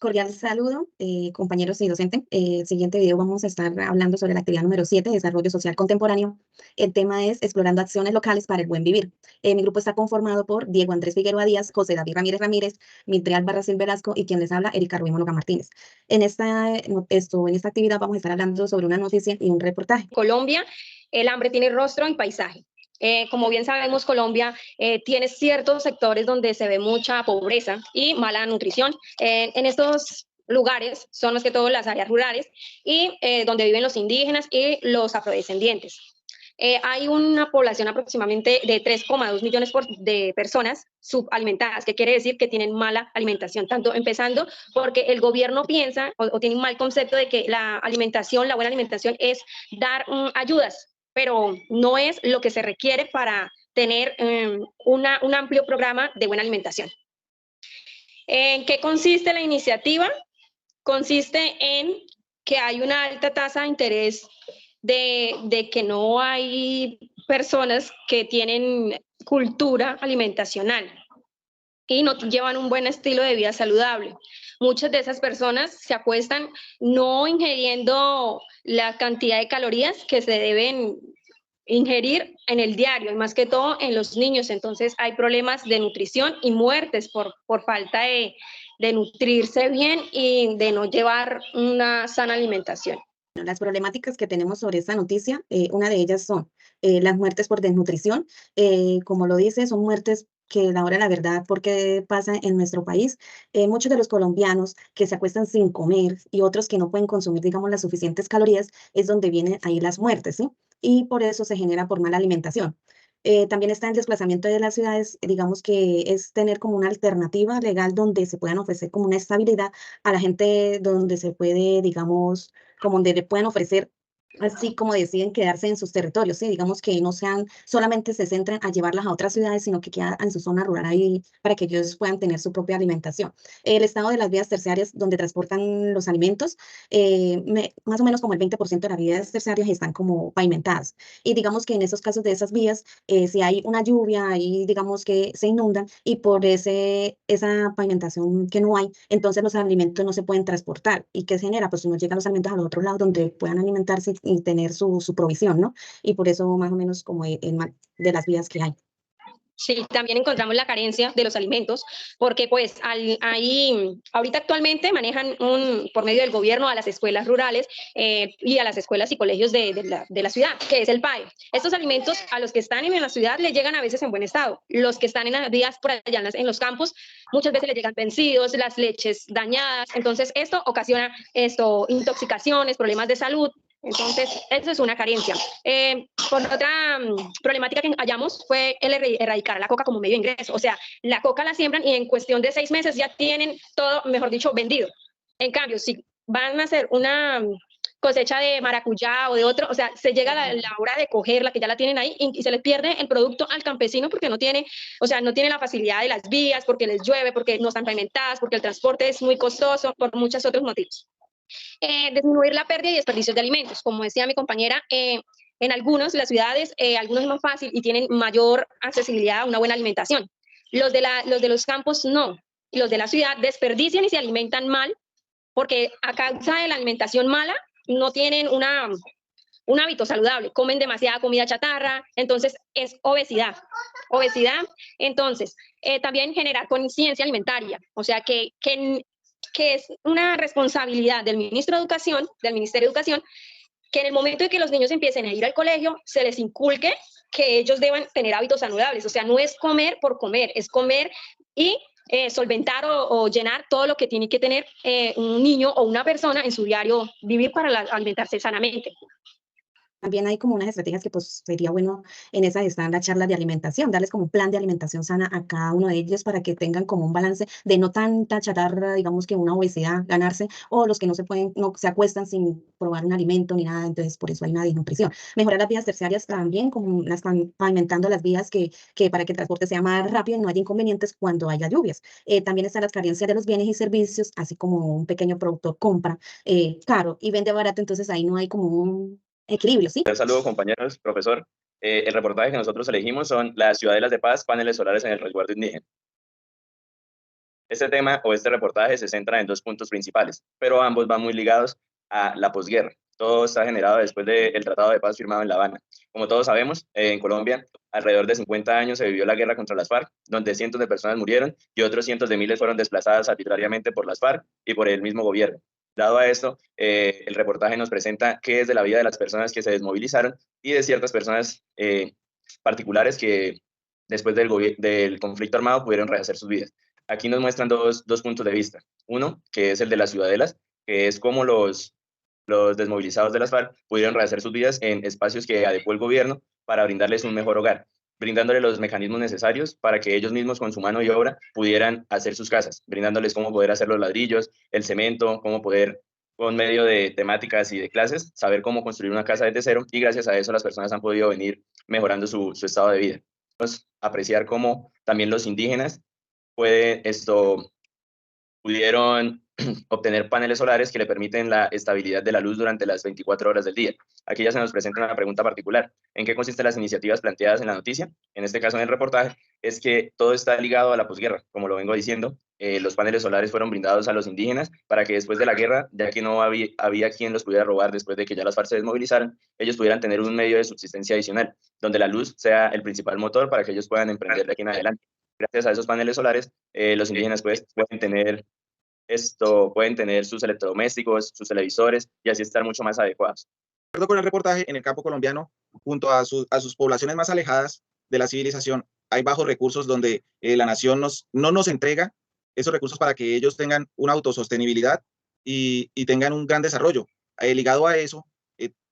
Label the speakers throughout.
Speaker 1: Cordial saludo, compañeros y docente. El siguiente video vamos a estar hablando sobre la actividad número 7, Desarrollo Social Contemporáneo. El tema es Explorando acciones locales para el buen vivir. Mi grupo está conformado por Diego Andrés Figueroa Díaz, José David Ramírez Ramírez, Mitreal Barracil Velasco y quien les habla, Erika Ruiz Mologa Martínez. En esta actividad vamos a estar hablando sobre una noticia y un reportaje.
Speaker 2: Colombia, el hambre tiene rostro y paisaje. Como bien sabemos, Colombia tiene ciertos sectores donde se ve mucha pobreza y mala nutrición. En estos lugares son más que todo las áreas rurales y donde viven los indígenas y los afrodescendientes. Hay una población aproximadamente de 3,2 millones de personas subalimentadas, que quiere decir que tienen mala alimentación, tanto empezando porque el gobierno piensa o tiene un mal concepto de que la alimentación, la buena alimentación es dar ayudas, pero no es lo que se requiere para tener un amplio programa de buena alimentación. ¿En qué consiste la iniciativa? Consiste en que hay una alta tasa de interés de que no hay personas que tienen cultura alimentacional y no llevan un buen estilo de vida saludable. Muchas de esas personas se acuestan no ingiriendo la cantidad de calorías que se deben ingerir en el diario, y más que todo en los niños. Entonces hay problemas de nutrición y muertes por falta de nutrirse bien y de no llevar una sana alimentación.
Speaker 1: Las problemáticas que tenemos sobre esta noticia, una de ellas son las muertes por desnutrición. Como lo dice, son muertes que a la hora de la verdad, porque pasa en nuestro país, muchos de los colombianos que se acuestan sin comer y otros que no pueden consumir, digamos, las suficientes calorías, es donde vienen ahí las muertes, ¿sí? Y por eso se genera por mala alimentación. También está el desplazamiento de las ciudades, digamos que es tener como una alternativa legal donde se puedan ofrecer como una estabilidad a la gente, donde se puede, digamos, como donde le pueden ofrecer, así como deciden quedarse en sus territorios, ¿sí? Digamos que no sean, solamente se centren a llevarlas a otras ciudades, sino que quedan en su zona rural ahí para que ellos puedan tener su propia alimentación. El estado de las vías terciarias donde transportan los alimentos, más o menos como el 20% de las vías terciarias están como pavimentadas. Y digamos que en esos casos de esas vías, si hay una lluvia, ahí digamos que se inundan y por esa pavimentación que no hay, entonces los alimentos no se pueden transportar. ¿Y qué se genera? Pues no llegan los alimentos a los otros lados donde puedan alimentarse y tener su provisión, ¿no? Y por eso más o menos como el mal de las vías que hay.
Speaker 2: Sí, también encontramos la carencia de los alimentos, porque pues ahí, ahorita actualmente manejan por medio del gobierno a las escuelas rurales y a las escuelas y colegios de la ciudad, que es el PAE. Estos alimentos a los que están en la ciudad les llegan a veces en buen estado. Los que están en las vías por allá en los campos, muchas veces les llegan vencidos, las leches dañadas. Entonces esto ocasiona intoxicaciones, problemas de salud. Entonces, eso es una carencia. Por otra problemática que hallamos fue el erradicar la coca como medio de ingreso. O sea, la coca la siembran y en cuestión de 6 meses ya tienen todo, mejor dicho, vendido. En cambio, si van a hacer una cosecha de maracuyá o de otro, o sea, se llega la hora de cogerla, que ya la tienen ahí, y se les pierde el producto al campesino porque no tiene, o sea, no tiene la facilidad de las vías, porque les llueve, porque no están pavimentadas, porque el transporte es muy costoso, por muchos otros motivos. Disminuir la pérdida y desperdicios de alimentos. Como decía mi compañera, en algunas de las ciudades, algunos es más fácil y tienen mayor accesibilidad a una buena alimentación. Los de los campos no. Los de la ciudad desperdician y se alimentan mal porque a causa de la alimentación mala no tienen un hábito saludable, comen demasiada comida chatarra, entonces es obesidad. Obesidad, entonces, también generar conciencia alimentaria, o sea, que es una responsabilidad del Ministerio de Educación, que en el momento en que los niños empiecen a ir al colegio, se les inculque que ellos deban tener hábitos saludables. O sea, no es comer por comer, es comer y solventar o llenar todo lo que tiene que tener un niño o una persona en su diario vivir para alimentarse sanamente.
Speaker 1: También hay como unas estrategias que pues sería bueno en esas están las charlas de alimentación, darles como un plan de alimentación sana a cada uno de ellos para que tengan como un balance de no tanta chatarra, digamos que una obesidad ganarse, o los que no se pueden, no se acuestan sin probar un alimento ni nada, entonces por eso hay una desnutrición. Mejorar las vías terciarias también, como las están pavimentando las vías que para que el transporte sea más rápido y no haya inconvenientes cuando haya lluvias. También están las carencias de los bienes y servicios, así como un pequeño productor compra caro y vende barato, entonces ahí no hay como un equilibrio, ¿sí?
Speaker 3: Un saludo, compañeros, profesor. El reportaje que nosotros elegimos son las ciudadelas de paz, paneles solares en el resguardo indígena. Este tema o este reportaje se centra en dos puntos principales, pero ambos van muy ligados a la posguerra. Todo está generado después del Tratado de Paz firmado en La Habana. Como todos sabemos, en Colombia, alrededor de 50 años se vivió la guerra contra las FARC, donde cientos de personas murieron y otros cientos de miles fueron desplazadas arbitrariamente por las FARC y por el mismo gobierno. Dado a esto, el reportaje nos presenta qué es de la vida de las personas que se desmovilizaron y de ciertas personas particulares que después del conflicto armado pudieron rehacer sus vidas. Aquí nos muestran dos puntos de vista. Uno, que es el de las ciudadelas, que es cómo los desmovilizados de las FARC pudieron rehacer sus vidas en espacios que adecuó el gobierno para brindarles un mejor hogar, brindándoles los mecanismos necesarios para que ellos mismos con su mano y obra pudieran hacer sus casas, brindándoles cómo poder hacer los ladrillos, el cemento, cómo poder, con medio de temáticas y de clases, saber cómo construir una casa desde cero, y gracias a eso las personas han podido venir mejorando su estado de vida. Entonces, apreciar cómo también los indígenas pudieron obtener paneles solares que le permiten la estabilidad de la luz durante las 24 horas del día. Aquí ya se nos presenta una pregunta particular. ¿En qué consisten las iniciativas planteadas en la noticia? En este caso, en el reportaje, es que todo está ligado a la posguerra. Como lo vengo diciendo, los paneles solares fueron brindados a los indígenas para que después de la guerra, ya que no había quien los pudiera robar después de que ya las FARC se desmovilizaran, ellos pudieran tener un medio de subsistencia adicional, donde la luz sea el principal motor para que ellos puedan emprender de aquí en adelante. Gracias a esos paneles solares, los indígenas pueden tener sus electrodomésticos, sus televisores y así estar mucho más adecuados.
Speaker 4: De acuerdo con el reportaje, en el campo colombiano, junto a sus poblaciones más alejadas de la civilización, hay bajos recursos donde la nación no nos entrega esos recursos para que ellos tengan una autosostenibilidad y tengan un gran desarrollo. Ligado a eso,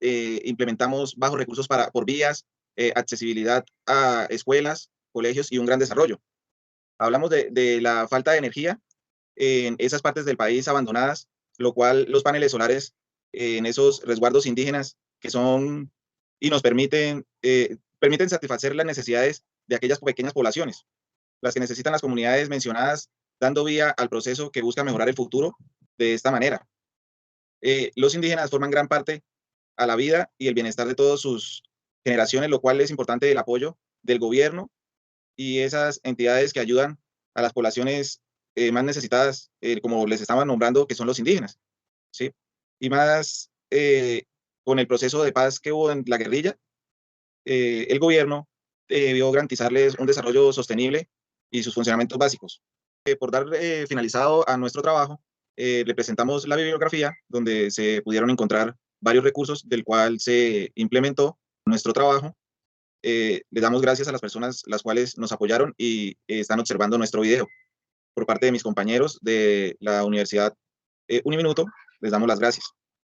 Speaker 4: implementamos bajos recursos por vías, accesibilidad a escuelas, colegios y un gran desarrollo. Hablamos de la falta de energía en esas partes del país abandonadas, lo cual los paneles solares en esos resguardos indígenas que son y nos permiten satisfacer las necesidades de aquellas pequeñas poblaciones, las que necesitan las comunidades mencionadas, dando vía al proceso que busca mejorar el futuro de esta manera. Los indígenas forman gran parte a la vida y el bienestar de todas sus generaciones, lo cual es importante el apoyo del gobierno y esas entidades que ayudan a las poblaciones más necesitadas, como les estaba nombrando, que son los indígenas, ¿sí? Y más con el proceso de paz que hubo en la guerrilla, el gobierno debió garantizarles un desarrollo sostenible y sus funcionamientos básicos. Por dar finalizado a nuestro trabajo, le presentamos la bibliografía donde se pudieron encontrar varios recursos del cual se implementó nuestro trabajo. Le damos gracias a las personas las cuales nos apoyaron y están observando nuestro video. Por parte de mis compañeros de la Universidad Uniminuto, les damos las gracias.